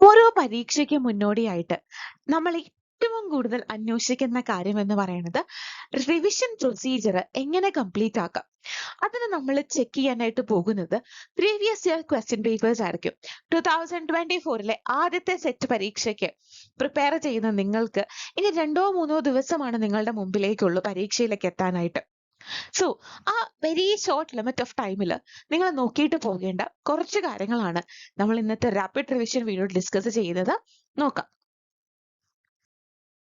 ഓരോ പരീക്ഷയ്ക്ക് മുന്നോടിയായിട്ട് നമ്മൾ ഏറ്റവും കൂടുതൽ അന്വേഷിക്കുന്ന കാര്യം എന്ന് പറയുന്നത് റിവിഷൻ പ്രൊസീജിയർ എങ്ങനെ കംപ്ലീറ്റ് ആക്കാം. അതിന് നമ്മൾ ചെക്ക് ചെയ്യാനായിട്ട് പോകുന്നത് പ്രീവിയസ് ഇയർ ക്വസ്റ്റ്യൻ പേപ്പേഴ്സ് ആയിരിക്കും. 2024 ആദ്യത്തെ സെറ്റ് പരീക്ഷയ്ക്ക് പ്രിപ്പയർ ചെയ്യുന്ന നിങ്ങൾക്ക് ഇനി 2-3 ദിവസമാണ് നിങ്ങളുടെ മുമ്പിലേക്കുള്ളൂ പരീക്ഷയിലേക്ക് എത്താനായിട്ട്. സോ ആ വെരി ഷോർട്ട് ലിമിറ്റ് ഓഫ് ടൈമിൽ നിങ്ങൾ നോക്കിയിട്ട് പോകേണ്ട കുറച്ച് കാര്യങ്ങളാണ് നമ്മൾ ഇന്നത്തെ റാപ്പിഡ് റിവിഷൻ വീഡിയോ ഡിസ്കസ് ചെയ്യുന്നത്. നോക്കാം.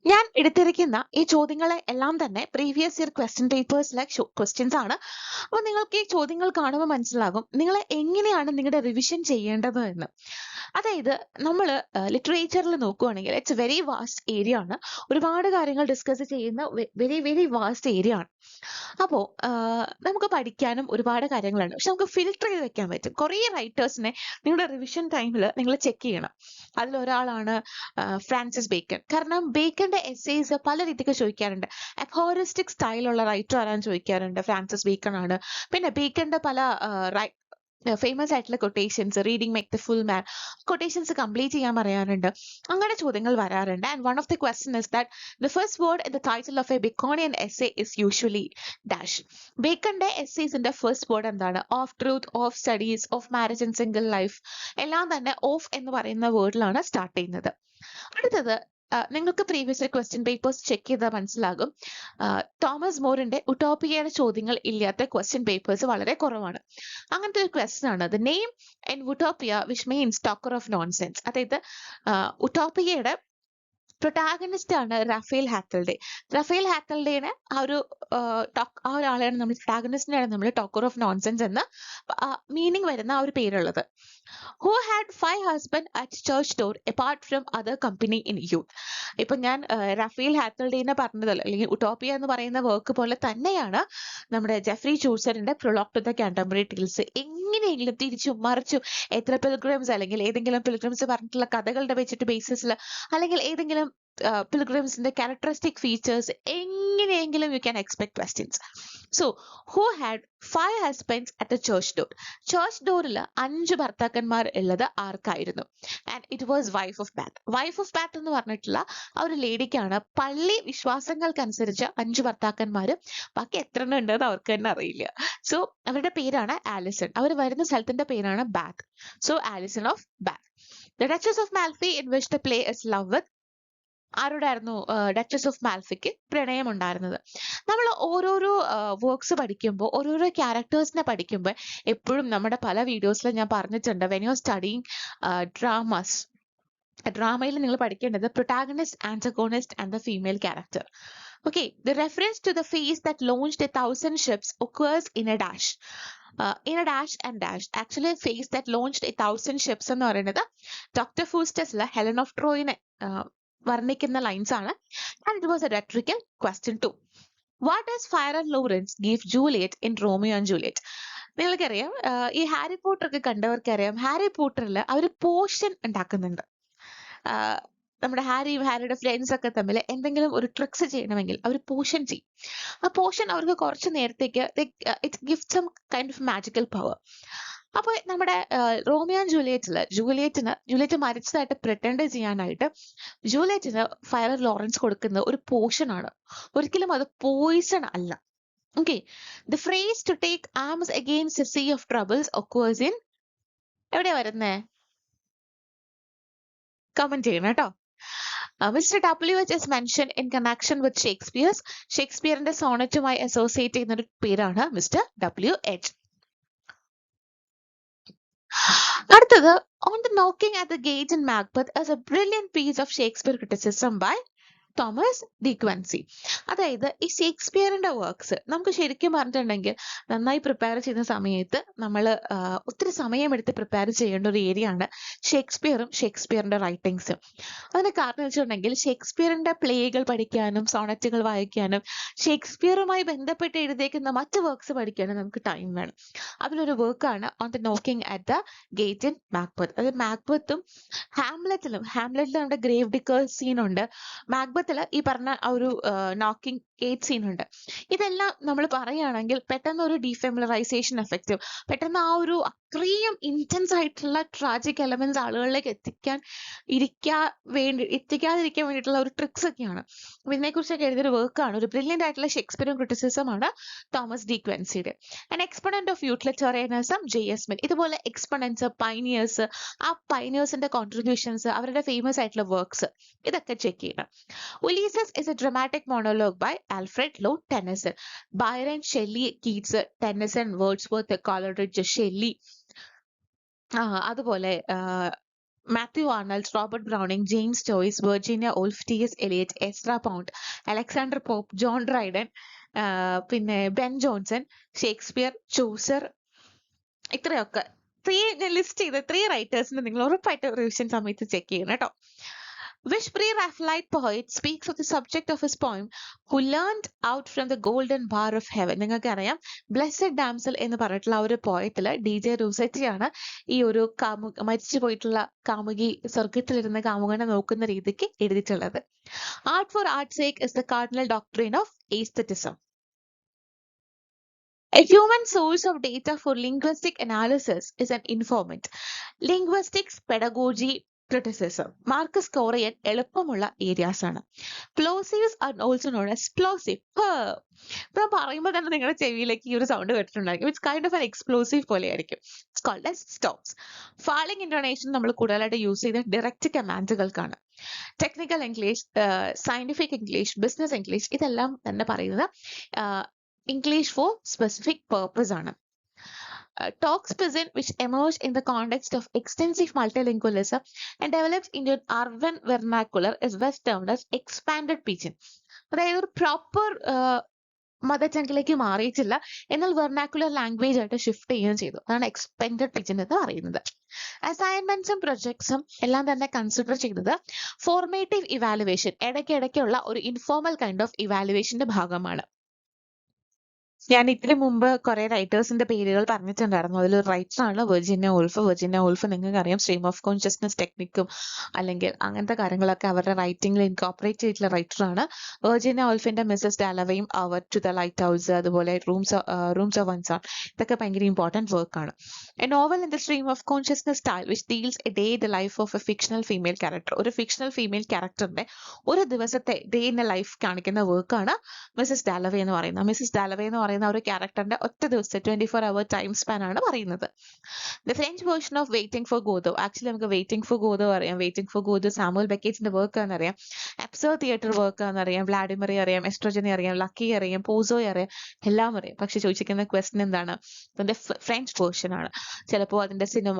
ഞാൻ എടുത്തിരിക്കുന്ന ഈ ചോദ്യങ്ങളെ എല്ലാം തന്നെ പ്രീവിയസ് ഇയർ ക്വസ്റ്റ്യൻ പേപ്പേഴ്സിലെ ക്വസ്റ്റ്യൻസ് ആണ്. അപ്പോൾ നിങ്ങൾക്ക് ഈ ചോദ്യങ്ങൾ കാണുമ്പോൾ മനസ്സിലാകും നിങ്ങൾ എങ്ങനെയാണ് നിങ്ങളുടെ റിവിഷൻ ചെയ്യേണ്ടത് എന്ന്. അതായത് നമ്മൾ ലിറ്ററേച്ചറിൽ നോക്കുകയാണെങ്കിൽ ഇറ്റ്സ് വെരി വാസ്റ്റ് ഏരിയ ആണ്. ഒരുപാട് കാര്യങ്ങൾ ഡിസ്കസ് ചെയ്യുന്ന വെരി വെരി വാസ്റ്റ് ഏരിയ ആണ്. അപ്പോൾ നമുക്ക് പഠിക്കാനും ഒരുപാട് കാര്യങ്ങളുണ്ട്. പക്ഷെ നമുക്ക് ഫിൽട്ടർ ചെയ്ത് വെക്കാൻ പറ്റും. കുറേ റൈറ്റേഴ്സിനെ നിങ്ങളുടെ റിവിഷൻ ടൈമിൽ നിങ്ങൾ ചെക്ക് ചെയ്യണം. അതിലൊരാളാണ് ഫ്രാൻസിസ് ബേക്കൺ. കാരണം ബേക്കന്റെ എസ്സേസ് പല രീതിക്ക് ചോദിക്കാറുണ്ട്. അഫോറിസ്റ്റിക് സ്റ്റൈലുള്ള റൈറ്റർ ആരാന്ന് ചോദിക്കാറുണ്ട്, ഫ്രാൻസിസ് ബേക്കൺ ആണ്. പിന്നെ ബേക്കന്റെ പല ഫേമസ് ആയിട്ടുള്ള quotations, reading make the full man, quotations complete ചെയ്യാൻ പറയാറുണ്ട്. അങ്ങനെ ചോദ്യങ്ങൾ വരാറുണ്ട്. And one of the question is that the first word in the title of a Baconian essay is usually dash. ബേക്കന്റെ എസ്സേസിന്റെ ഫസ്റ്റ് വേർഡ് എന്താണ്? Of truth, of studies, of marriage and single life, എല്ലാം തന്നെ of എന്ന് പറയുന്ന വേർഡിലാണ് start ചെയ്യുന്നത്. അടുത്തത് നിങ്ങൾക്ക് പ്രീവിയസ് ക്വസ്റ്റ്യൻ പേപ്പേഴ്സ് ചെക്ക് ചെയ്താൽ മനസ്സിലാകും തോമസ് മോറിന്റെ ഉട്ടോപ്പിയയുടെ ചോദ്യങ്ങൾ ഇല്ലാത്ത ക്വസ്റ്റ്യൻ പേപ്പേഴ്സ് വളരെ കുറവാണ്. അങ്ങനത്തെ ഒരു ക്വസ്റ്റ്യൻ ആണ് the name in Utopia which means talker of nonsense. അതായത് ഉട്ടോപ്പിയയുടെ പ്രൊട്ടാഗണിസ്റ്റ് ആണ് റാഫേൽ ഹാക്കൽഡേ. റാഫേൽ ഹാക്കൽഡേനെ ആ ഒരാളെയാണ് നമ്മൾ പ്രൊട്ടാഗണിസ്റ്റിനെയാണ് നമ്മൾ ടോക്കർ ഓഫ് നോൺസെൻസ് എന്ന മീനിങ് വരുന്ന ആ ഒരു പേരുള്ളത്. Who had 5 husbands at church door apart from other company in youth. ഇപ്പൊ ഞാൻ റാഫേൽ ഹാക്കൽഡേനെ പറഞ്ഞതല്ലോ, അല്ലെങ്കിൽ ഉട്ടോപ്പിയ എന്ന് പറയുന്ന വർക്ക് പോലെ തന്നെയാണ് നമ്മുടെ ജെഫ്രി ചൂസറിന്റെ prologue to the Canterbury Tales. എങ്ങനെയെങ്കിലും തിരിച്ചും മറിച്ചും എത്ര പിൽഗ്രിംസ് അല്ലെങ്കിൽ ഏതെങ്കിലും പിൽഗ്രിംസ് പറഞ്ഞിട്ടുള്ള കഥകളുടെ വെച്ചിട്ട് ബേസിസിൽ അല്ലെങ്കിൽ ഏതെങ്കിലും പിൽഗ്രിംസിന്റെ ക്യാരക്ടറിസ്റ്റിക് ഫീച്ചേഴ്സ് എങ്ങനെയെങ്കിലും you can expect questions. So who had 5 husbands at the church door. Church ഡോറിൽ 5 ഭർത്താക്കന്മാർ ഉള്ളത് ആർക്കായിരുന്നു? And it was wife of Bath. Wife of Bath എന്ന് പറഞ്ഞിട്ടുള്ള ആ ഒരു ലേഡിക്കാണ് പള്ളി വിശ്വാസങ്ങൾക്കനുസരിച്ച് 5 ഭർത്താക്കന്മാരും ബാക്കി എത്ര എണ്ണം ഉണ്ടെന്ന് അവർക്ക് തന്നെ അറിയില്ല. സോ അവരുടെ പേരാണ് ആലിസൺ. അവർ വരുന്ന സ്ഥലത്തിന്റെ പേരാണ് Bath. So Alison of Bath. The Duchess of Malfi in which the play is love with. ആരോടായിരുന്നു ഡച്ചസ് ഓഫ് മാൽഫിക്ക് പ്രണയം ഉണ്ടായിരുന്നത്? നമ്മൾ ഓരോരോ വർക്ക്സ് പഠിക്കുമ്പോൾ ഓരോരോ ക്യാരക്ടേഴ്സിനെ പഠിക്കുമ്പോൾ എപ്പോഴും നമ്മുടെ പല വീഡിയോസിലും ഞാൻ പറഞ്ഞിട്ടുണ്ട്, when you are studying dramas, ഡ്രാമയിൽ നിങ്ങൾ പഠിക്കേണ്ടത് protagonist, antagonist and the female character. Okay, the reference to the face that launched 1,000 ships occurs in a dash. In a dash and dash. Actually, face that launched 1,000 ships എന്ന് പറയുന്നത് Doctor ഫൂസ്റ്റസിലെ Helen of ട്രോയിനെ വർണ്ണിക്കുന്ന lines ആണ്. And it was a rhetorical question too. What does Friar Lawrence give Juliet in Romeo and Juliet? നിങ്ങൾക്കറിയാം, ഈ Harry Potter ഒക്കെ കണ്ടവർക്കറിയാം, Harry പോട്ടറിൽ അവർ portion ഉണ്ടാക്കുന്നുണ്ട്. നമ്മുടെ ഹാരിയുടെ ഫ്രണ്ട്സ് ഒക്കെ തമ്മിൽ എന്തെങ്കിലും ഒരു ട്രിക്സ് ചെയ്യണമെങ്കിൽ അവർ പോഷൻ ചെയ്യും. ആ പോഷൻ അവർക്ക് കുറച്ച് നേരത്തേക്ക് it gives some kind of magical power. അപ്പോൾ നമ്മുടെ റോമിയോ ആൻഡ് ജൂലിയറ്റ് മരിച്ചതായിട്ട് പ്രിറ്റൻഡ് ചെയ്യാനായിട്ട് ജൂലിയറ്റിന് ഫയർ ലോറൻസ് കൊടുക്കുന്ന ഒരു പോഷൻ ആണ്. ഒരിക്കലും അത് പോയിസൺ അല്ല. Okay, the phrase to take arms against a sea of troubles occurs in, എവിടെയാ വരുന്നേ? കമന്റ് ചെയ്യണം കേട്ടോ. Mr. W.H. is mentioned in connection with ഷേക്സ്പിയറിന്റെ സോണറ്റുമായി അസോസിയേറ്റ് ചെയ്യുന്ന ഒരു പേരാണ് മിസ്റ്റർ W.H. അടുത്തത്, on the knocking at the gate in Macbeth is a brilliant piece of Shakespeare criticism by Thomas De Quincey. അതായത് ഈ ഷേക്സ്പിയറിന്റെ വർക്ക്സ് നമുക്ക് ശരിക്കും പറഞ്ഞിട്ടുണ്ടെങ്കിൽ നന്നായി പ്രിപ്പയർ ചെയ്യുന്ന സമയത്ത് നമ്മൾ ഒത്തിരി സമയമെടുത്ത് പ്രിപ്പയർ ചെയ്യേണ്ട ഒരു ഏരിയ ആണ് ഷേക്സ്പിയറിന്റെ റൈറ്റിങ്സും. അതിന് കാരണം വെച്ചിട്ടുണ്ടെങ്കിൽ ഷേക്സ്പിയറിന്റെ പ്ലേകൾ പഠിക്കാനും സോണറ്റുകൾ വായിക്കാനും ഷേക്സ്പിയറുമായി ബന്ധപ്പെട്ട് എഴുതിയേക്കുന്ന മറ്റ് വർക്ക്സ് പഠിക്കാനും നമുക്ക് ടൈം വേണം. അതിലൊരു വർക്കാണ് on the knocking at the gate in Macbeth. അത് മാക്ബത്തും ഹാംലെറ്റിലും നമ്മുടെ ഗ്രേവ് ഡിക്കേഴ്സ് സീൻ ഉണ്ട്. മാക്ബത്തിൽ ഈ പറഞ്ഞ ആ ഒരു നോക്കിംഗ് എയ്റ്റ് സീൻ ഉണ്ട്. ഇതെല്ലാം നമ്മൾ പറയുകയാണെങ്കിൽ പെട്ടെന്ന് ഒരു ഡീഫെമിലറൈസേഷൻ എഫക്റ്റും പെട്ടെന്ന് ആ ഒരു അത്രയും ഇന്റൻസ് ആയിട്ടുള്ള ട്രാജിക് എലമെന്റ്സ് ആളുകളിലേക്ക് എത്തിക്കാതിരിക്കാൻ വേണ്ടിയിട്ടുള്ള ഒരു ട്രിക്സ് ഒക്കെയാണ്. അപ്പൊ ഇതിനെക്കുറിച്ചൊക്കെ എഴുതിയൊരു വർക്കാണ്, ഒരു ബ്രില്യൻ്റ് ആയിട്ടുള്ള ഷേക്സ്പിയറും ക്രിറ്റിസിസം ആണ് തോമസ് ഡി ക്വൻസിയുടെ. And exponent of utilitarianism J S. Mill. ഇതുപോലെ എക്സ്പൊണൻസ്, പൈനിയേഴ്സ്, ആ പൈനിയേഴ്സിന്റെ കോൺട്രിബ്യൂഷൻസ്, അവരുടെ ഫേമസ് ആയിട്ടുള്ള വർക്ക്സ്, ഇതൊക്കെ ചെക്ക് ചെയ്യണം. Ulysses is a dramatic monologue by Alfred Lord Tennyson. Byron, Shelley, Keats, Tennyson, Wordsworth, Coleridge, Shelley, അതുപോലെ Matthew Arnold, Robert Browning, James Joyce, Virginia Woolf, T S. Eliot, Ezra Pound, Alexander Pope, John Dryden, പിന്നെ Ben Jonson, Shakespeare, Chaucer, ഇത്രയൊക്കെ ഞാൻ list ചെയ്ത 3 റൈറ്റേഴ്സിന് നിങ്ങൾ ഉറപ്പായിട്ട് revision സമയത്ത് check ചെയ്യണം കേട്ടോ. Which pre-Raphaelite poet speaks of the subject of his poem who learned out from the golden bar of heaven? നിങ്ങൾക്ക് അറിയാം, ബ്ലെസ്സഡ് ഡാംസൽ എന്ന് പറഞ്ഞിട്ടുള്ള ആ ഒരു പോയത്തില് DJ റൂസറ്റിയാണ് ഈ ഒരു മരിച്ചു പോയിട്ടുള്ള കാമുകി സ്വർഗത്തിലിരുന്ന കാമുകനെ നോക്കുന്ന രീതിക്ക് എഴുതിയിട്ടുള്ളത്. Art for arts sake is the cardinal doctrine of aestheticism. A human source of data for linguistic analysis is an informant. Linguistics, pedagogy, criticism. Mark score ചെയ്യാൻ എളുപ്പമുള്ള ഏരിയാസ് ആണ്. Plosives are also known as plosive. ഇപ്പൊ പറയുമ്പോൾ തന്നെ നിങ്ങളുടെ ചെവിയിലേക്ക് ഈ ഒരു സൗണ്ട് കേട്ടിട്ടുണ്ടായിരിക്കും. It's kind of an explosive പോലെ ആയിരിക്കും. It's called as stops. Falling intonation നമ്മൾ കൂടുതലായിട്ട് യൂസ് ചെയ്ത ഡയറക്റ്റ് കമാൻഡുകൾക്കാണ്. Technical English, scientific English, business English, ഇതെല്ലാം തന്നെ പറയുന്നത് ഇംഗ്ലീഷ് ഫോർ സ്പെസിഫിക് പേർപ്പസ് ആണ്. Talks Pidgin, which emerged in the context of extensive multilingualism and developed into an urban vernacular, is best termed as expanded Pidgin. അതായത് ഒരു proper mother ടങ്ങിലേക്ക് മാറിയിട്ടില്ല, എന്നാൽ വെർനാക്കുലർ language ആയിട്ട് shift ചെയ്യുകയും ചെയ്തു. അതാണ് എക്സ്പെൻഡഡ് പിജിൻ എന്ന് പറയുന്നത്. അസൈൻമെന്റ്സും പ്രൊജക്ട്സും എല്ലാം തന്നെ കൺസിഡർ ചെയ്തത് ഫോർമേറ്റീവ് ഇവാലുവേഷൻ, ഇടയ്ക്കിടയ്ക്കുള്ള ഒരു ഇൻഫോർമൽ കൈൻഡ് ഓഫ് ഇവാലുവേഷന്റെ ഭാഗമാണ്. ഞാൻ ഇതിനു മുമ്പ് കുറെ റൈറ്റേഴ്സിന്റെ പേരുകൾ പറഞ്ഞിട്ടുണ്ടായിരുന്നു. അതിലൊരു റൈറ്ററാണ് വെർജീനിയ വോൾഫ്. വെർജീനിയ വോൾഫ് നിങ്ങൾക്ക് അറിയാം, സ്ട്രീം ഓഫ് കോൺഷ്യസ്നസ് ടെക്നിക്കും അല്ലെങ്കിൽ അങ്ങനത്തെ കാര്യങ്ങളൊക്കെ അവരുടെ റൈറ്റിംഗിൽ ഇൻകോപ്പറേറ്റ് ചെയ്തിട്ടുള്ള റൈറ്ററാണ്. വെർജീനിയ വോൾഫിന്റെ മിസ്സസ് ഡാലവയും അവർ ടു ദ ലൈറ്റ് ഹൗസ്, അതുപോലെ റൂംസ് ഓഫ് വൺസാൺ, ഇതൊക്കെ ഭയങ്കര ഇമ്പോർട്ടൻറ്റ് വർക്കാണ്. A novel in the stream of consciousness style which deals a day the life of a fictional female character. ഒരു ഫിക്ഷണൽ ഫീമെയിൽ ക്യാരക്ടറിന്റെ ഒരു ദിവസത്തെ ഡേ ഇൻ എ ലൈഫ് കാണിക്കുന്ന വർക്കാണ് മിസ്സസ് ഡാലവേ എന്ന് പറയുന്നത്. മിസ്സസ് ഡാലവേ എന്ന് പറയുന്ന ഒരു ക്യാരക്ടറിന്റെ ഒറ്റ ദിവസത്തെ 24 hour ടൈം സ്പാൻ ആണ് പറയുന്നത്. The French version of Waiting for Godot, actually നമുക്ക് വെയിറ്റിംഗ് ഫോർ ഗോദോ അറിയാം. വെയിറ്റിംഗ് ഫോർ ഗോദോ സാമുവൽ ബെക്കറ്റിന്റെ വർക്ക് ആണെന്നറിയാം, എപ്സോ തിയേറ്റർ വർക്ക് ആണെന്നറിയാം, വ്ളാഡിമറി അറിയാം, എസ്ട്രോജനെ അറിയാം, ലക്കി അറിയാം, പോസോയെ അറിയാം, എല്ലാം അറിയാം. പക്ഷെ ചോദിച്ചിരിക്കുന്ന ക്വസ്റ്റ്യൻ എന്താണ്? അതിന്റെ ഫ്രഞ്ച് വേർഷൻ ആണ്. ചിലപ്പോൾ അതിന്റെ സിനിമ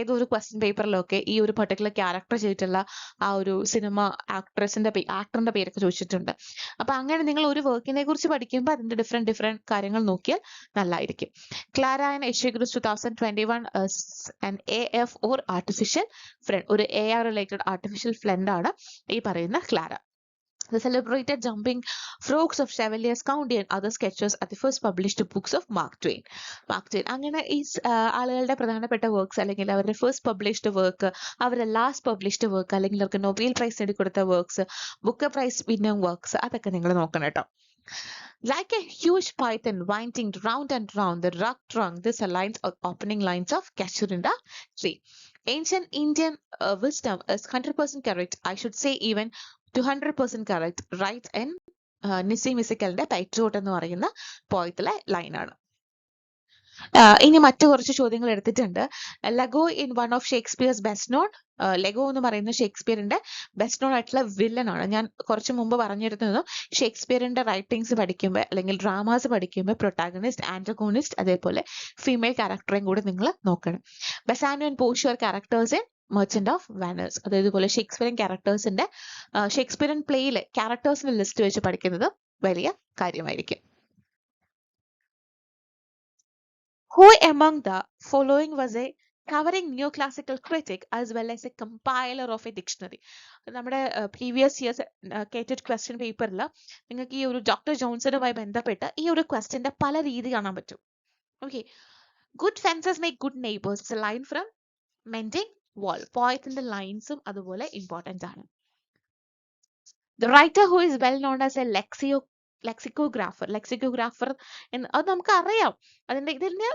ഏതോ ഒരു ക്വസ്റ്റ്യൻ പേപ്പറിലൊക്കെ ഈ ഒരു പെർട്ടിക്കുലർ ക്യാരക്ടർ ചെയ്തിട്ടുള്ള ആ ഒരു സിനിമ ആക്ടറിന്റെ പേരൊക്കെ ചോദിച്ചിട്ടുണ്ട്. അപ്പൊ അങ്ങനെ നിങ്ങൾ ഒരു വർക്കിനെ കുറിച്ച് പഠിക്കുമ്പോൾ അതിന്റെ ഡിഫറെന്റ് കാര്യങ്ങൾ നോക്കിയാൽ നല്ലതായിരിക്കും. Klara and Ishiguro's 2021 an AF or artificial friend, ഒരു AR റിലേറ്റഡ് ആർട്ടിഫിഷ്യൽ ഫ്രണ്ട് ആണ് ഈ പറയുന്ന Klara. The celebrated jumping frogs of Chevalier's County and other sketches are the first published books of Mark Twain. അങ്ങനെ ഈ ആളുകളുടെ പ്രധാനപ്പെട്ട works അല്ലെങ്കിൽ അവരുടെ ഫസ്റ്റ് പബ്ലിഷ്ഡ് വർക്ക്, അവരുടെ ലാസ്റ്റ് പബ്ലിഷ്ഡ് വർക്ക്, അല്ലെങ്കിൽ അവർക്ക് നൊബേൽ പ്രൈസ് നേടിക്കൊടുത്ത works, Booker prize winning works, അതൊക്കെ നിങ്ങൾ നോക്കണം കേട്ടോ. Like a huge python winding round and round the rock trunk, this aligns the opening lines of Catcher in the Tree. Ancient Indian wisdom is 100% correct. I should say even 200% correct. Right in നിസി മിസിക്കലിന്റെ പൈട്രിയോട്ട് എന്ന് പറയുന്ന പോയത്തിലെ ലൈനാണ്. ഇനി മറ്റു കുറച്ച് ചോദ്യങ്ങൾ എടുത്തിട്ടുണ്ട്. Lego in one of Shakespeare's best non. ലെഗോ എന്ന് പറയുന്ന ഷേക്സ്പിയറിന്റെ ബെസ്റ്റ് നോൺ ആയിട്ടുള്ള വില്ലൻ ആണ്. ഞാൻ കുറച്ച് മുമ്പ് പറഞ്ഞിരുന്നു, ഷേക്സ്പിയറിന്റെ റൈറ്റിംഗ്സ് പഠിക്കുമ്പോൾ അല്ലെങ്കിൽ ഡ്രാമാസ് പഠിക്കുമ്പോൾ പ്രൊട്ടാഗണിസ്റ്റ്, ആന്റഗോണിസ്റ്റ്, അതേപോലെ ഫീമെയിൽ ക്യാരക്ടറേയും കൂടി നിങ്ങൾ നോക്കണം. Bassanio and Portia are characters in Merchant of Venice. അതേപോലെ ഷേക്സ്പിയറിൻ ക്യാരക്ടേഴ്സിന്റെ ഷേക്സ്പിയറിൻ പ്ലേയിലെ ക്യാരക്ടേഴ്സിന്റെ ലിസ്റ്റ് വെച്ച് പഠിക്കുന്നത് വലിയ കാര്യമായിരിക്കും. Who among the following was a covering neoclassical critic as well as a compiler of a dictionary? നമ്മുടെ പ്രീവിയസ് ഇയേഴ്സ് കേറ്റഡ് ക്വസ്റ്റ്യൻ പേപ്പറിൽ നിങ്ങൾക്ക് ഈ ഒരു ഡോക്ടർ ജോൺസണുമായി ബന്ധപ്പെട്ട് ഈ ഒരു ക്വസ്റ്റ്യന്റെ പല രീതി കാണാൻ പറ്റും. Okay, good fences make good neighbours, it's a line from Mending Wall. പോയത്തിന്റെ ലൈൻസും അതുപോലെ ഇമ്പോർട്ടന്റ് ആണ്. The writer who is well known as a lexicographer എന്ന് അത് നമുക്കറിയാം. ഇതിന്റെ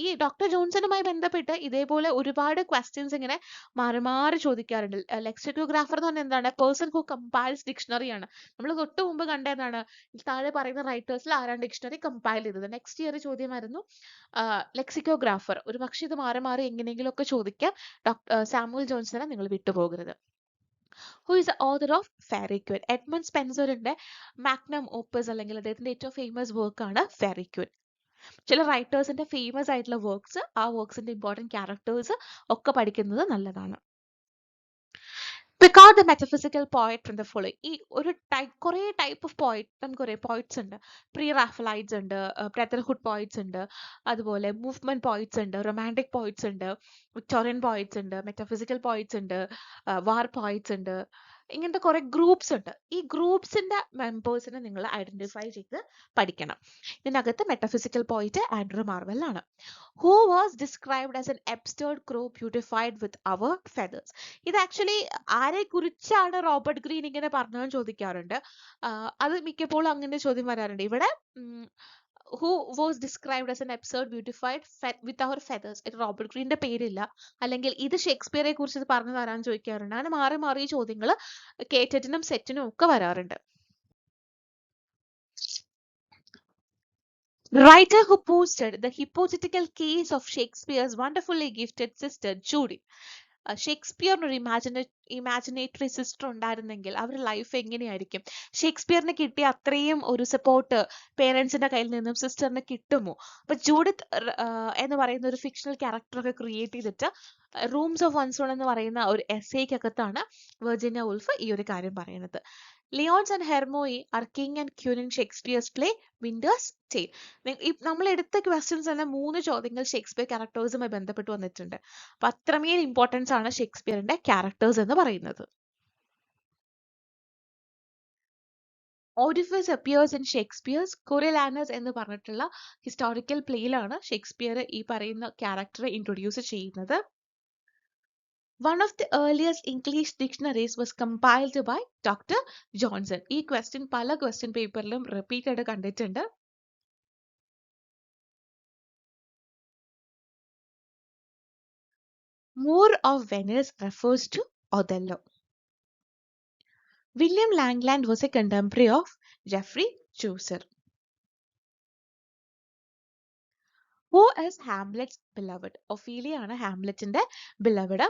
ഈ ഡോക്ടർ ജോൺസണുമായി ബന്ധപ്പെട്ട് ഇതേപോലെ ഒരുപാട് ക്വസ്റ്റ്യൻസ് ഇങ്ങനെ മാറി മാറി ചോദിക്കാറുണ്ട്. ലെക്സിക്കോഗ്രാഫർ എന്ന് പറഞ്ഞാൽ എന്താണ്? പേഴ്സൺ ഹു കമ്പൈൽസ് ഡിക്ഷണറി ആണ്. നമ്മൾ തൊട്ട് മുമ്പ് കണ്ടതാണ് താഴെ പറയുന്ന റൈറ്റേഴ്സിൽ ആരാണ് ഡിക്ഷണറി കമ്പൈൽ ചെയ്തത്. നെക്സ്റ്റ് ഇയർ ചോദ്യമായിരുന്നു ലെക്സിക്കോഗ്രാഫർ. ഒരു പക്ഷേ ഇത് മാറി മാറി എങ്ങനെയെങ്കിലും ഒക്കെ ചോദിക്കാം. സാമുവൽ ജോൺസനെ നിങ്ങൾ വിട്ടുപോകരുത്. Who is the author of Faerie Queene? Edmund സ്പെൻസറിന്റെ മാഗ്നം ഓപ്പസ് അല്ലെങ്കിൽ അദ്ദേഹത്തിന്റെ ഏറ്റവും ഫേമസ് വർക്ക് ആണ് ഫെയറി ക്വീൻ. ചില റൈറ്റേഴ്സിന്റെ ഫേമസ് ആയിട്ടുള്ള വർക്ക്സ്, ആ വർക്ക്സിന്റെ ഇമ്പോർട്ടൻറ്റ് ക്യാരക്ടേഴ്സ് ഒക്കെ പഠിക്കുന്നത് നല്ലതാണ്. Pick out the metaphysical poet from the following. ഈ ഒരു കുറേ ടൈപ്പ് ഓഫ് പോയിറ്റ്, നമുക്ക് കുറേ പോയിറ്റ്സ് ഉണ്ട്. പ്രീ റാഫലൈറ്റ്സ് ഉണ്ട്, ബ്രദർഹുഡ് പോയിറ്റ്സ് ഉണ്ട്, അതുപോലെ മൂവ്മെന്റ് പോയിറ്റ്സ് ഉണ്ട്, റൊമാൻറ്റിക് പോയിറ്റ്സ് ഉണ്ട്, വിക്ടോറിയൻ പോയിറ്റ്സ് ഉണ്ട്, മെറ്റഫിസിക്കൽ പോയിറ്റ്സ് ഉണ്ട്, വാർ പോയിറ്റ്സ് ഉണ്ട്. ഇങ്ങനത്തെ കുറെ ഗ്രൂപ്പ്സ് ഉണ്ട്. ഈ ഗ്രൂപ്പ്സിന്റെ മെമ്പേഴ്സിനെ നിങ്ങൾ ഐഡന്റിഫൈ ചെയ്ത് പഠിക്കണം. ഇതിനകത്ത് മെറ്റഫിസിക്കൽ പോയിറ്റ് ആൻഡ്രൂ മാർവെൽ ആണ്. Who was described as an absurd crow beautified with our feathers? ഇത് ആക്ച്വലി ആരെ കുറിച്ചാണ് റോബർട്ട് ഗ്രീൻ ഇങ്ങനെ പറഞ്ഞതെന്ന് ചോദിക്കാറുണ്ട്. അത് മിക്കപ്പോഴും അങ്ങനെ ചോദ്യം വരാറുണ്ട്. ഇവിടെ who was described as an absurd beautified with our feathers, ഇത് റോബർട്ട് ഗ്രീന്റെ പേരില്ല. അല്ലെങ്കിൽ ഇത് ഷേക്സ്പിയറെ കുറിച്ച് പറഞ്ഞു തരാൻ ചോദിക്കാറുണ്ട്. അങ്ങനെ മാറി മാറി ചോദ്യങ്ങൾ കേറ്ററ്റിനും സെറ്റിനും ഒക്കെ വരാറുണ്ട്. The writer who posted the hypothetical case of Shakespeare's wonderfully gifted sister Judy. ഷേക്സ്പിയറിന് ഒരു ഇമാജിനേറ്ററി സിസ്റ്റർ ഉണ്ടായിരുന്നെങ്കിൽ അവരുടെ ലൈഫ് എങ്ങനെയായിരിക്കും? ഷേക്സ്പിയറിന് കിട്ടിയ അത്രയും ഒരു സപ്പോർട്ട് പേരൻസിന്റെ കയ്യിൽ നിന്നും സിസ്റ്ററിന് കിട്ടുമോ? അപ്പൊ ജൂഡിത്ത് എന്ന് പറയുന്ന ഒരു ഫിക്ഷണൽ ക്യാരക്ടറൊക്കെ ക്രിയേറ്റ് ചെയ്തിട്ട് റൂംസ് ഓഫ് വൺസോൺ എന്ന് പറയുന്ന ഒരു എസ്സേക്കകത്താണ് വെർജീനിയ വുൾഫ് ഈ ഒരു കാര്യം പറയുന്നത്. Leontes and Hermione are king and queen in Shakespeare's play Winter's Tale. നമ്മൾ എടുത്ത ക്വസ്റ്റ്യൻസ് തന്നെ 3 ചോദ്യങ്ങൾ ഷേക്സ്പിയർ ക്യാരക്ടേഴ്സുമായി ബന്ധപ്പെട്ട് വന്നിട്ടുണ്ട്. അപ്പൊ അത്രമേൽ ഇമ്പോർട്ടൻസ് ആണ് ഷേക്സ്പിയറിന്റെ ക്യാരക്ടേഴ്സ് എന്ന് പറയുന്നത്. ഓഡിഫസ് അപ്പിയേഴ്സ് ഇൻ ഷേക്സ്പിയർസ് കൊറിയലാനസ് എന്ന് പറഞ്ഞിട്ടുള്ള ഹിസ്റ്റോറിക്കൽ പ്ലേയിലാണ് ഷേക്സ്പിയർ ഈ പറയുന്ന ക്യാരക്ടറെ ഇൻട്രൊഡ്യൂസ് ചെയ്യുന്നത്. One of the earliest English dictionaries was compiled by Dr. Johnson. ഈ ക്വസ്റ്റ്യൻ പല ക്വസ്റ്റ്യൻ പേപ്പറിലും റിപ്പീറ്റ് ആയിട്ട് കണ്ടിട്ടുണ്ട്. Moor of Venice refers to Othello. William Langland was a contemporary of Geoffrey Chaucer. Who is Hamlet's beloved? Ophelia ആണ് ഹാംലെറ്റിന്റെ beloved.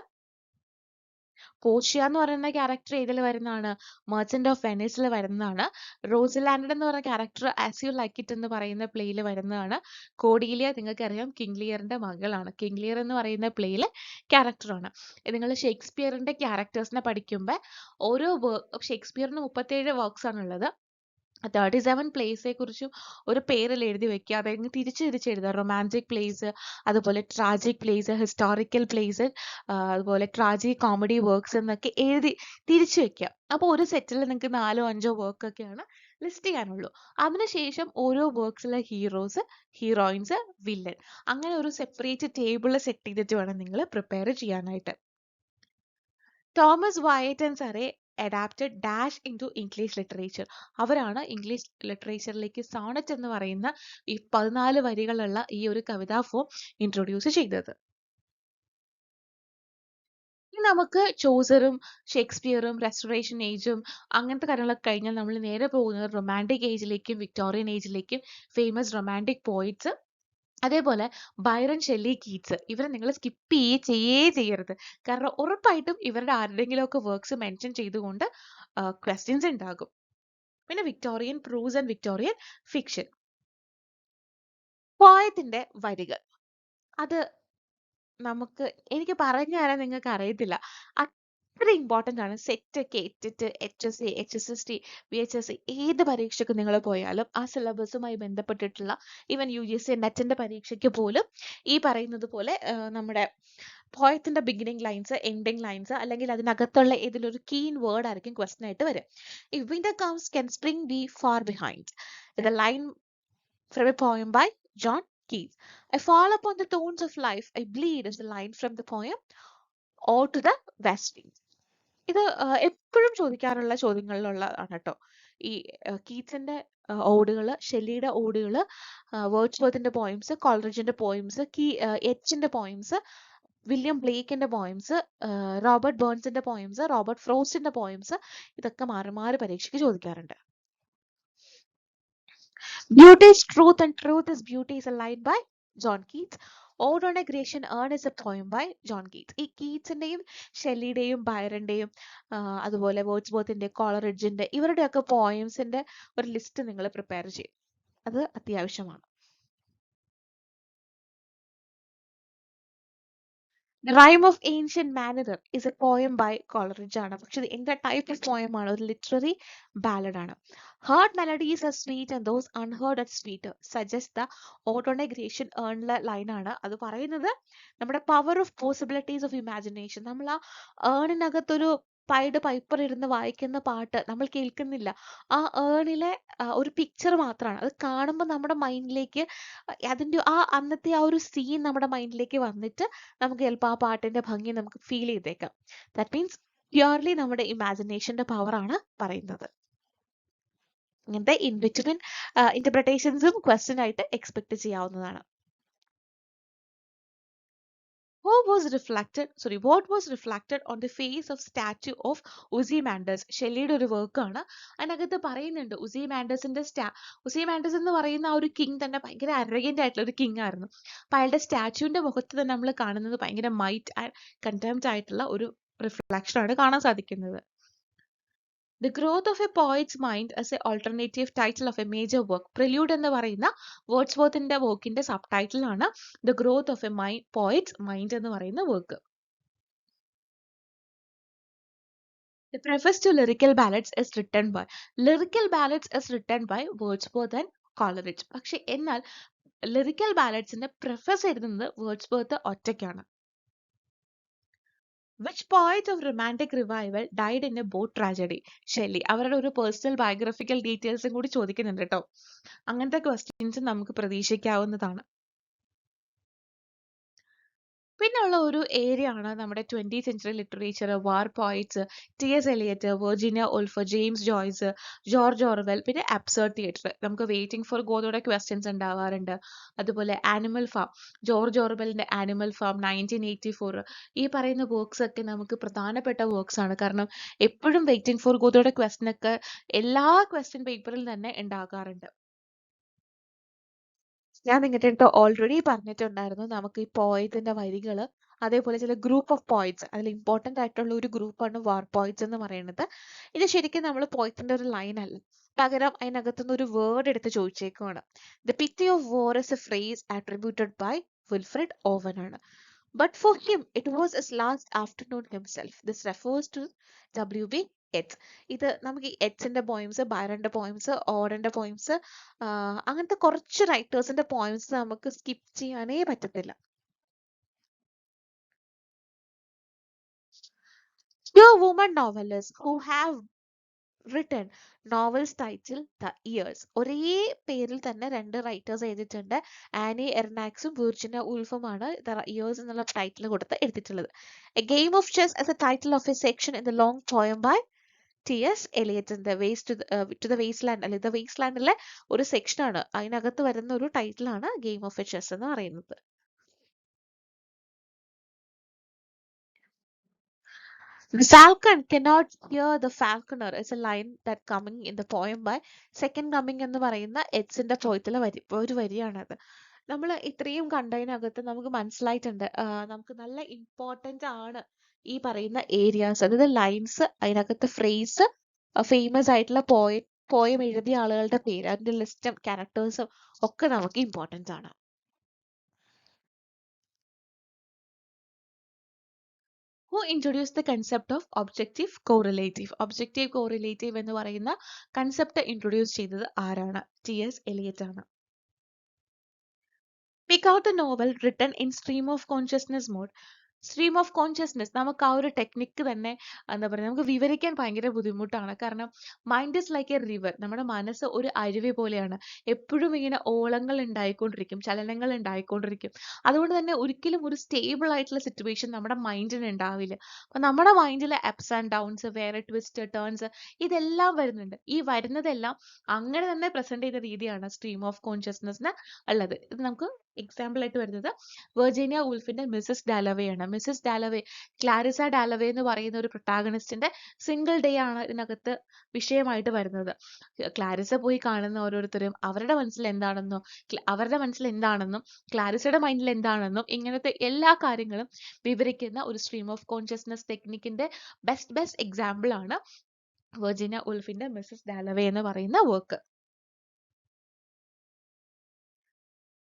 Portia എന്ന് പറയുന്ന character ഏതിൽ വരുന്നതാണ്? Merchant of വെനീസിൽ വരുന്നതാണ്. റോസലാൻഡ് എന്ന് പറയുന്ന character as you like it എന്ന് പറയുന്ന പ്ലേയിൽ വരുന്നതാണ്. കോഡീലിയ നിങ്ങൾക്കറിയാം കിങ് ലിയറിന്റെ മകളാണ്. കിങ് ലിയർ എന്ന് പറയുന്ന പ്ലേയിലെ ക്യാരക്ടറാണ്. നിങ്ങൾ ഷേക്സ്പിയറിന്റെ ക്യാരക്ടേഴ്സിനെ പഠിക്കുമ്പോൾ ഓരോ ഷേക്സ്പിയറിന് 37 വർക്ക്സ് ആണുള്ളത്. 37 പ്ലേസിനെ കുറിച്ചും ഒരു പേരിൽ എഴുതി വെക്കുക. അതായത് തിരിച്ച് എഴുതുക. റൊമാൻറ്റിക് പ്ലേസ്, അതുപോലെ ട്രാജിക് പ്ലേസ്, ഹിസ്റ്റോറിക്കൽ പ്ലേസ്, അതുപോലെ ട്രാജിക് കോമഡി വർക്ക്സ് എന്നൊക്കെ എഴുതി തിരിച്ചു വെക്കുക. അപ്പോൾ ഒരു സെറ്റിൽ നിങ്ങൾക്ക് 4 or 5 വർക്ക് ഒക്കെയാണ് ലിസ്റ്റ് ചെയ്യാനുള്ളൂ. അതിനുശേഷം ഓരോ വർക്ക്സിലെ ഹീറോസ്, ഹീറോയിൻസ്, വില്ലൻ, അങ്ങനെ ഒരു സെപ്പറേറ്റ് ടേബിൾ സെറ്റ് ചെയ്തിട്ട് വേണം നിങ്ങൾ പ്രിപ്പയർ ചെയ്യാനായിട്ട്. Thomas Wyatt and Surrey adapted dash into English literature. അവരാണ് ഇംഗ്ലീഷ് ലിറ്ററേച്ചറിലേക്ക് സോണറ്റ് എന്ന് പറയുന്ന ഈ 14 വരികളുള്ള ഈ ഒരു കവിതാ ഫോം ഇൻട്രൊഡ്യൂസ് ചെയ്തത്. ഇനി നമുക്ക് ചോസറും ഷേക്സ്പിയറും റെസ്റ്റോറേഷൻ ഏജും അങ്ങനത്തെ കാര്യങ്ങളൊക്കെ കഴിഞ്ഞാൽ നമ്മൾ നേരെ പോകുന്നത് റൊമാൻറ്റിക് ഏജിലേക്കും വിക്ടോറിയൻ ഏജിലേക്കും. ഫേമസ് റൊമാൻറ്റിക് പോയിറ്റ്സ്, അതേപോലെ ബൈറൺ, ഷെല്ലി, കീറ്റ്സ്, ഇവരെ നിങ്ങൾ സ്കിപ്പ് ചെയ്യരുത്. കാരണം ഉറപ്പായിട്ടും ഇവരുടെ ആരുടെയെങ്കിലുമൊക്കെ വർക്ക്സ് മെൻഷൻ ചെയ്തുകൊണ്ട് ക്വസ്റ്റ്യൻസ് ഉണ്ടാകും. പിന്നെ Victorian prose and Victorian fiction. പോയത്തിന്റെ വരികൾ അത് എനിക്ക് പറഞ്ഞു തരാൻ നിങ്ങൾക്ക് അറിയത്തില്ല, അത്ര ഇമ്പോർട്ടൻ്റ് ആണ്. സെറ്റ്, കേറ്റിട്ട്, HSC, HSST, VHSC ഏത് പരീക്ഷയ്ക്ക് നിങ്ങൾ പോയാലും ആ സിലബസുമായി ബന്ധപ്പെട്ടിട്ടുള്ള ഈവൻ UGC നെറ്റിന്റെ പരീക്ഷയ്ക്ക് പോലും ഈ പറയുന്നത് പോലെ നമ്മുടെ പോയത്തിന്റെ ബിഗിനിങ് ലൈൻസ്, എൻഡിങ് ലൈൻസ്, അല്ലെങ്കിൽ അതിനകത്തുള്ള ഏതിലൊരു കീൻ വേർഡ് ആയിരിക്കും ക്വസ്റ്റൻ ആയിട്ട് വരും. If winter comes, can spring be far behind? The line from a poem by John Keats. I fall upon the tones of life, I bleed is the line from the poem Or to the West Wind. ഇത് എപ്പോഴും ചോദിക്കാറുള്ള ചോദ്യങ്ങളിലുള്ളതാണ് കേട്ടോ. ഈ കീറ്റ്സിന്റെ ഓടുകൾ, ഷെല്ലിയുടെ ഓടുകൾ, വേർഡ്സ്വർത്തിന്റെ പോയിംസ്, കോളറിഡ്ജിന്റെ പോയിംസ്, എച്ചിന്റെ പോയിംസ്, വില്യം ബ്ലേക്കിന്റെ പോയിംസ്, റോബർട്ട് ബേൺസിന്റെ പോയിംസ്, റോബർട്ട് ഫ്രോസ്റ്റിന്റെ പോയിംസ്, ഇതൊക്കെ മാറി മാറി പരീക്ഷയ്ക്ക് ചോദിക്കാറുണ്ട്. Beauty is truth and truth is beauty is a line by John Keats. Ode on a Grecian Urn is a poem by John Keats. ഈ കീറ്റ്സിന്റെയും ഷെല്ലിയുടെയും ബൈറന്റെയും അതുപോലെ വേർഡ്സ്വർത്തിന്റെ, കോളറിഡ്ജിന്റെ ഇവരുടെയൊക്കെ പോയംസിന്റെ ഒരു ലിസ്റ്റ് നിങ്ങൾ പ്രിപ്പയർ ചെയ്യും. അത് അത്യാവശ്യമാണ്. The Rime of Ancient Manner is a poem by Coleridge ആണ്. പക്ഷെ ഇത് എന്താ ടൈപ്പ് ഓഫ് പോയം ആണ്? ഒരു ലിറ്റററി ബാലഡ് ആണ്. Heard melodies are sweet and those unheard are sweeter. Suggest the Ode on a Grecian Urn line ആണ്. അത് പറയുന്നത് നമ്മുടെ power of possibilities of imagination. നമ്മൾ ആ ഏണിനകത്തൊരു പൈഡ് പൈപ്പർ ഇരുന്ന് വായിക്കുന്ന പാട്ട് നമ്മൾ കേൾക്കുന്നില്ല. ആ ഏണിലെ ഒരു പിക്ചർ മാത്രമാണ്. അത് കാണുമ്പോൾ നമ്മുടെ മൈൻഡിലേക്ക് അതിന്റെ അന്നത്തെ ആ ഒരു സീൻ നമ്മുടെ മൈൻഡിലേക്ക് വന്നിട്ട് നമുക്ക് ചിലപ്പോൾ ആ പാട്ടിന്റെ ഭംഗി നമുക്ക് ഫീൽ ചെയ്തേക്കാം. ദാറ്റ് മീൻസ് പ്യുവർലി നമ്മുടെ ഇമാജിനേഷന്റെ പവർ ആണ് പറയുന്നത്. ഇങ്ങനത്തെ ഇൻ ബിറ്റ്വീൻ ഇന്റർപ്രിട്ടേഷൻസും ക്വസ്റ്റ്യൻ ആയിട്ട് എക്സ്പെക്ട് ചെയ്യാവുന്നതാണ്. What was reflected on the face of statue of Ozymandias? ഷെല്ലിയുടെ ഒരു വർക്ക് ആണ്. അതിനകത്ത് പറയുന്നുണ്ട് ഉസിമാൻഡസ് എന്ന് പറയുന്ന ആ ഒരു കിങ് തന്നെ ഭയങ്കര അരഗന്റ് ആയിട്ടുള്ള ഒരു കിങ് ആയിരുന്നു. അപ്പൊ അയാളുടെ സ്റ്റാച്യൂവിന്റെ മുഖത്ത് തന്നെ നമ്മൾ കാണുന്നത് ഭയങ്കര മൈറ്റ് ആൻഡ് കണ്ടംപ്റ്റ് ആയിട്ടുള്ള ഒരു റിഫ്ലക്ഷൻ ആണ് കാണാൻ സാധിക്കുന്നത്. The growth of a poet's mind as a alternative title of a major work. Prelude എന്ന് പറയുന്ന വേർഡ്സ്വർത്തിന്റെ വർക്കിന്റെ സബ് ടൈറ്റിൽ ആണ് The Growth of a Poet's Mind എന്ന് പറയുന്ന work. The preface to Lyrical Ballads is written by Wordsworth and Coleridge. പക്ഷെ എന്നാൽ lyrical ബാലഡ്സിന്റെ പ്രിഫസ് എഴുതുന്നത് Wordsworth ഒറ്റയ്ക്കാണ്. Which poet of romantic revival died in a boat tragedy? Shelley. അവരുടെ ഒരു personal biographical ഡീറ്റെയിൽസും കൂടി ചോദിക്കുന്നുണ്ട് കേട്ടോ. അങ്ങനത്തെ ക്വസ്റ്റ്യൻസ് നമുക്ക് പ്രതീക്ഷിക്കാവുന്നതാണ്. പിന്നെയുള്ള ഒരു ഏരിയ ആണ് നമ്മുടെ 20th century literature, war poets, T S. Eliot, Virginia Woolf, James Joyce, George Orwell, പിന്നെ അബ്സർഡ് തിയേറ്റർ. നമുക്ക് വെയിറ്റിംഗ് ഫോർ ഗോഡോയുടെ ക്വസ്റ്റ്യൻസ് ഉണ്ടാവാറുണ്ട്. അതുപോലെ ആനിമൽ ഫാം, ജോർജ് ഓർവെലിന്റെ ആനിമൽ ഫാം 1984. ഈ പറയുന്ന വർക്ക്സ് ഒക്കെ നമുക്ക് പ്രധാനപ്പെട്ട വർക്ക്സ് ആണ്. കാരണം എപ്പോഴും വെയിറ്റിംഗ് ഫോർ ഗോഡോയുടെ ക്വസ്റ്റ്യൻ ഒക്കെ എല്ലാ ക്വസ്റ്റ്യൻ പേപ്പറിൽ തന്നെ ഉണ്ടാകാറുണ്ട്. ഞാൻ നിങ്ങളുടെ ഓൾറെഡി പറഞ്ഞിട്ടുണ്ടായിരുന്നു നമുക്ക് ഈ പോയത്തിന്റെ വരികൾ, അതേപോലെ ചില ഗ്രൂപ്പ് ഓഫ് പോയിറ്റ്സ്, അതിൽ ഇമ്പോർട്ടന്റ് ആയിട്ടുള്ള ഒരു ഗ്രൂപ്പാണ് വാർ പോയിറ്റ്സ് എന്ന് പറയുന്നത്. ഇത് ശരിക്കും നമ്മൾ പോയത്തിന്റെ ഒരു ലൈൻ അല്ല, പകരം അതിനകത്തുനിന്ന് ഒരു വേർഡ് എടുത്ത് ചോദിച്ചേക്കുവാണ്. The pity of war is a phrase attributed by Wilfred Owen ആണ്. But for him, it was his last afternoon himself. This refers to W.B. Yeats. ഇത് നമുക്ക് എറ്റ്സിന്റെ പോയിംസ്, ബൈറന്റെ പോയിംസ്, ഓഡന്റെ പോയിംസ്, അങ്ങനത്തെ കുറച്ച് റൈറ്റേഴ്സിന്റെ പോയിംസ് നമുക്ക് സ്കിപ്പ് ചെയ്യാനേ പറ്റത്തില്ല. Few women novelists who have written novels title The Years. ഒരേ പേരിൽ തന്നെ രണ്ട് റൈറ്റേഴ്സ് എഴുതിയിട്ടുണ്ട്. ആനി എർനാക്സും വിർജിനിയ ഉൾഫുമാണ് The Years എന്നുള്ള ടൈറ്റിൽ കൊടുത്ത് എഴുതിയിട്ടുള്ളത്. A game of chess as a title of a section in the long poem by T.S. Eliot. The Ways to the Wasteland, അല്ലെ The Wastelandലെ ഒരു സെക്ഷൻ ആണ്, അതിനകത്ത് വരുന്ന ഒരു ടൈറ്റിലാണ് ഗെയിം ഓഫ് എ ചെസ് എന്ന് പറയുന്നത്. The falcon cannot hear the falconer is a line that coming in the poem by Second Coming എന്ന് പറയുന്ന എറ്റ്സിന്റെ പോയത്തിലെ ഒരു വരിയാണത്. നമ്മൾ ഇത്രയും കണ്ടതിനകത്ത് നമുക്ക് മനസ്സിലായിട്ടുണ്ട് നമുക്ക് നല്ല ഇമ്പോർട്ടന്റ് ആണ് ഈ പറയുന്ന ഏരിയാസ്, അതായത് ലൈൻസ്, അതിനകത്ത് ഫ്രേസ്, ഫേമസ് ആയിട്ടുള്ള പോയം എഴുതിയ ആളുകളുടെ പേര്, അതിന്റെ ലിസ്റ്റും ക്യാരക്ടേഴ്സും ഒക്കെ നമുക്ക് ഇമ്പോർട്ടന്റ് ആണ്. Who introduced the concept of objective correlative? Objective correlative എന്ന് പറയുന്ന കൺസെപ്റ്റ് ഇൻട്രൊഡ്യൂസ് ചെയ്തത് ആരാണ്? T.S. Eliot ആണ്. Pick out a novel written in stream of consciousness mode. Stream of consciousness നമുക്ക് ആ ഒരു ടെക്നിക്ക് തന്നെ എന്താ പറയുക നമുക്ക് വിവരിക്കാൻ ഭയങ്കര ബുദ്ധിമുട്ടാണ്. കാരണം mind is like A river. നമ്മുടെ മനസ്സ് ഒരു അരുവി പോലെയാണ്. എപ്പോഴും ഇങ്ങനെ ഓളങ്ങൾ ഉണ്ടായിക്കൊണ്ടിരിക്കും, ചലനങ്ങൾ ഉണ്ടായിക്കൊണ്ടിരിക്കും. അതുകൊണ്ട് തന്നെ ഒരിക്കലും ഒരു സ്റ്റേബിൾ ആയിട്ടുള്ള സിറ്റുവേഷൻ നമ്മുടെ മൈൻഡിന് ഉണ്ടാവില്ല. അപ്പൊ നമ്മുടെ മൈൻഡിലെ അപ്സ് ആൻഡ് ഡൗൺസ്, വേറെ ട്വിസ്റ്റ് ടേൺസ്, ഇതെല്ലാം വരുന്നുണ്ട്. ഈ വരുന്നതെല്ലാം അങ്ങനെ തന്നെ പ്രസന്റ് ചെയ്യുന്ന രീതിയാണ് സ്ട്രീം ഓഫ് കോൺഷ്യസ്നെസ്സിന് ഉള്ളത്. ഇത് നമുക്ക് എക്സാമ്പിൾ ആയിട്ട് വരുന്നത് വെർജീനിയ വൂൾഫിന്റെ മിസ്സസ് ഡാലവേ ആണ്. മിസ്സസ് ഡാലവേ, ക്ലാരിസ ഡാലവേ എന്ന് പറയുന്ന ഒരു പ്രൊട്ടാഗണിസ്റ്റിന്റെ സിംഗിൾ ഡേ ആണ് ഇതിനകത്ത് വിഷയമായിട്ട് വരുന്നത്. ക്ലാരിസ പോയി കാണുന്ന ഓരോരുത്തരും അവരുടെ മനസ്സിൽ എന്താണെന്നോ, അവരുടെ മനസ്സിൽ എന്താണെന്നും ക്ലാരിസയുടെ മൈൻഡിൽ എന്താണെന്നും ഇങ്ങനത്തെ എല്ലാ കാര്യങ്ങളും വിവരിക്കുന്ന ഒരു സ്ട്രീം ഓഫ് കോൺഷ്യസ്നസ് ടെക്നിക്കിന്റെ ബെസ്റ്റ് എക്സാമ്പിൾ ആണ് വെർജീനിയ വൂൾഫിന്റെ മിസ്സസ് ഡാലവേ എന്ന് പറയുന്ന വർക്ക്.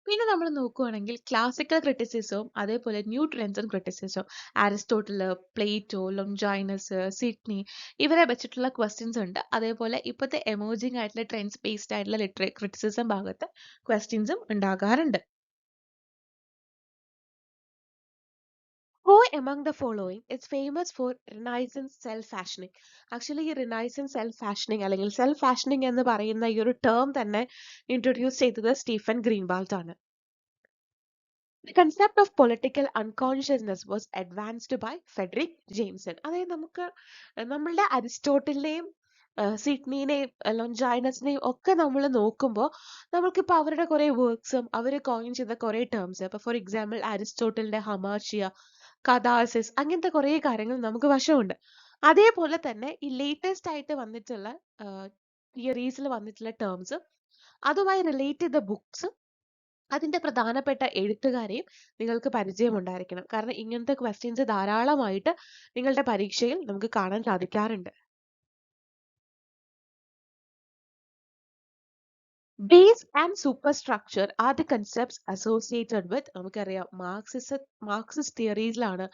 പിന്നെ നമ്മൾ നോക്കുകയാണെങ്കിൽ ക്ലാസിക്കൽ ക്രിറ്റിസിസവും അതേപോലെ ന്യൂ ട്രെൻഡ്സും ക്രിറ്റിസിസവും, അരിസ്റ്റോട്ടില്, പ്ലേറ്റോ, ലോഞ്ചൈനസ്, സിഡ്നി, ഇവരെ വെച്ചിട്ടുള്ള ക്വസ്റ്റ്യൻസ് ഉണ്ട്. അതേപോലെ ഇപ്പോഴത്തെ എമേർജിംഗ് ആയിട്ടുള്ള ട്രെൻഡ്സ് ബേസ്ഡ് ആയിട്ടുള്ള ക്രിറ്റിസിസം ഭാഗത്ത് ക്വസ്റ്റ്യൻസും ഉണ്ടാകാറുണ്ട്. Who among the following is famous for Renaissance self-fashioning? Actually ഈ റിനൈസൻസ് സെൽഫ് ഫാഷനിങ് അല്ലെങ്കിൽ സെൽഫ് ഫാഷനിങ് എന്ന് പറയുന്ന ഈ ഒരു ടേം തന്നെ ഇൻട്രൊഡ്യൂസ് ചെയ്തത് സ്റ്റീഫൻ ഗ്രീൻവാൾട്ട് ആണ്. The concept of political unconsciousness was advanced by Frederick Jameson. അതായത് നമുക്ക് നമ്മളുടെ അരിസ്റ്റോട്ടിലിനെയും സിഡ്നിനെയും ലോഞ്ചൈനസിനെയും ഒക്കെ നമ്മൾ നോക്കുമ്പോൾ നമുക്കിപ്പോൾ അവരുടെ കുറേ വർക്ക്സും അവർ കോയിൻ ചെയ്ത കുറേ ടേംസ്, ഇപ്പോൾ ഫോർ എക്സാമ്പിൾ അരിസ്റ്റോട്ടലിന്റെ ഹമാർഷ്യ, കഥാസിസ്, അങ്ങനത്തെ കുറേ കാര്യങ്ങൾ നമുക്ക് വശമുണ്ട്. അതേപോലെ തന്നെ ഈ ലേറ്റസ്റ്റ് ആയിട്ട് വന്നിട്ടുള്ള തിയറീസിൽ വന്നിട്ടുള്ള ടേംസ്, അതുമായി റിലേറ്റ് ചെയ്ത ബുക്സ്, അതിന്റെ പ്രധാനപ്പെട്ട എഴുത്തുകാരെയും നിങ്ങൾക്ക് പരിചയമുണ്ടായിരിക്കണം. കാരണം ഇങ്ങനത്തെ ക്വസ്റ്റ്യൻസ് ധാരാളമായിട്ട് നിങ്ങളുടെ പരീക്ഷയിൽ നമുക്ക് കാണാൻ സാധിക്കാറുണ്ട്. Base and super structure are the concepts associated with, നമുക്കറിയാം മാർക്സിസ്റ്റ് തിയറീസിലാണ്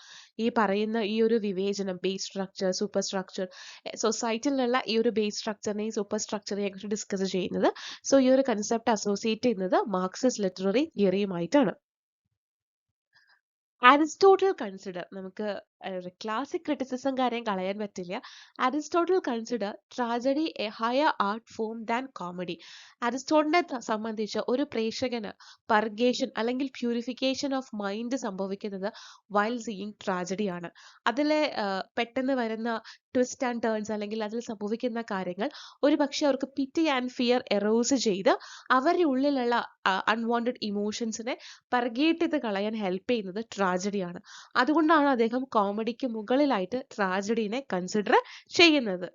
ഈ പറയുന്ന ഈ ഒരു വിവേചനം, ബേസ് സ്ട്രക്ചർ, സൂപ്പർ സ്ട്രക്ചർ, സൊസൈറ്റിയിലുള്ള ഈ ഒരു ബേസ് സ്ട്രക്ചറിനെയും സൂപ്പർ സ്ട്രക്ചറിനെയും കുറിച്ച് ഡിസ്കസ് ചെയ്യുന്നത്. സോ ഈ ഒരു കൺസെപ്റ്റ് അസോസിയേറ്റ് ചെയ്യുന്നത് മാർക്സിസ്റ്റ് ലിറ്റററി തിയറിയുമായിട്ടാണ്. അരിസ്റ്റോട്ടിൽ കൺസിഡർ, നമുക്ക് ക്ലാസിക് ക്രിറ്റിസിസം കാര്യം കളയാൻ പറ്റില്ല. Aristotle consider tragedy a higher art form than comedy. അരിസ്റ്റോട്ടിനെ സംബന്ധിച്ച് ഒരു പ്രേക്ഷകന് പർഗേഷൻ അല്ലെങ്കിൽ പ്യൂരിഫിക്കേഷൻ ഓഫ് മൈൻഡ് സംഭവിക്കുന്നത് വൈൽ സീയിങ് ട്രാജഡിയാണ്. അതിലെ പെട്ടെന്ന് വരുന്ന ട്വിസ്റ്റ് ആൻഡ് ടേൺസ് അല്ലെങ്കിൽ അതിൽ സംഭവിക്കുന്ന കാര്യങ്ങൾ ഒരു പക്ഷെ അവർക്ക് പിറ്റി ആൻഡ് ഫിയർ എറോസ് ചെയ്ത് അവരുടെ ഉള്ളിലുള്ള അൺവാണ്ടഡ് ഇമോഷൻസിനെ പർഗേറ്റ് ചെയ്ത് കളയാൻ ഹെൽപ്പ് ചെയ്യുന്നത് ട്രാജഡിയാണ്. അതുകൊണ്ടാണ് അദ്ദേഹം കോമഡിക്ക് മുകളിലായിട്ട് ട്രാജഡിനെ കൺസിഡർ ചെയ്യുന്നത്.